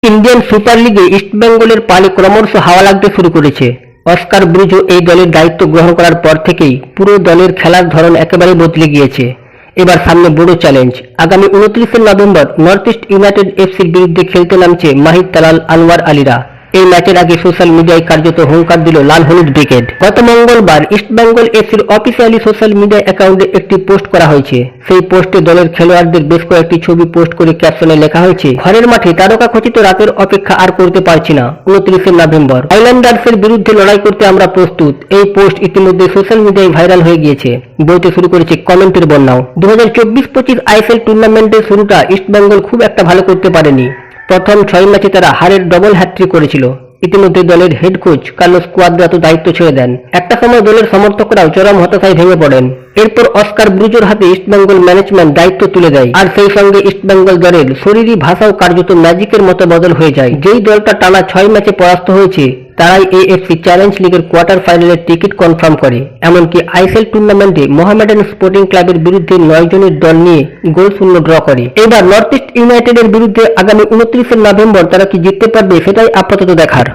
Indian super লিগে ইস্টবেঙ্গলের পালে ক্রমশ হাওয়া লাগতে শুরু করেছে। অস্কার ব্রুজো এই দলের দায়িত্ব গ্রহণ করার পর থেকেই পুরো দলের খেলার ধরন একেবারে বদলে গিয়েছে। এবার সামনে বড় চ্যালেঞ্জ। আগামী 29 নভেম্বর নর্থ ইস্ট ইউনাইটেড এফসির বিরুদ্ধে খেলতে নামছে মাহিদ তালাল আনোয়ার আলীরা। এই ম্যাচের আগে সোশ্যাল মিডিয়ায় কার্যত হুঙ্কার দিল লাল হলুদ ব্রিগেড। গত মঙ্গলবার ইস্টবেঙ্গল এফসির অফিসিয়ালি সোশ্যাল মিডিয়া অ্যাকাউন্টে একটি পোস্ট করা হয়েছে। সেই পোস্টে দলের খেলোয়াড়দের বেশ কয়েকটি ছবি পোস্ট করে ক্যাপশনে লেখা হয়েছে, ঘরের মাঠে তারকা খচিত রাতের অপেক্ষা আর করতে পারছি না, 29 নভেম্বর আইল্যান্ডার্সের বিরুদ্ধে লড়াই করতে আমরা প্রস্তুত। এই পোস্ট ইতিমধ্যে সোশ্যাল মিডিয়ায় ভাইরাল হয়ে গিয়েছে, বইতে শুরু করেছে কমেন্টের বন্যাও। 2024-25 আইএসএল টুর্নামেন্টের শুরুটা ইস্টবেঙ্গল খুব একটা ভালো করতে পারেনি। প্রথম 6 ম্যাচে তারা হারের ডবল হ্যাট্রিক করেছিল। ইতিমধ্যে দলের হেড কোচ কার্লোস কুয়াদ্রাতো দায়িত্ব ছেড়ে দেন। একটা সময় দলের সমর্থকরাও চরম হতাশায় ভেঙে পড়েন। এরপর অস্কার ব্রুজোর হাতে ইস্টবেঙ্গল ম্যানেজমেন্ট দায়িত্ব তুলে দেয়, আর সেই সঙ্গে ইস্টবেঙ্গল দলের শরীরী ভাষাও কার্যত ম্যাজিকের মতো বদল হয়ে যায়। যেই দলটা টানা 6 ম্যাচে পরাস্ত হয়েছে তারাই এএফসি চ্যালেঞ্জ লিগের কোয়ার্টার ফাইনালের টিকিট কনফার্ম করে। এমনকি আইএসএল টুর্নামেন্টে মোহামেডান স্পোর্টিং ক্লাবের বিরুদ্ধে 9 জনের দল নিয়ে গোল-শূন্য ড্র করে। এবার নর্থ ইস্ট ইউনাইটেডের বিরুদ্ধে আগামী 29 নভেম্বর তারা কি জিততে পারবে সেটাই আপাতত দেখার।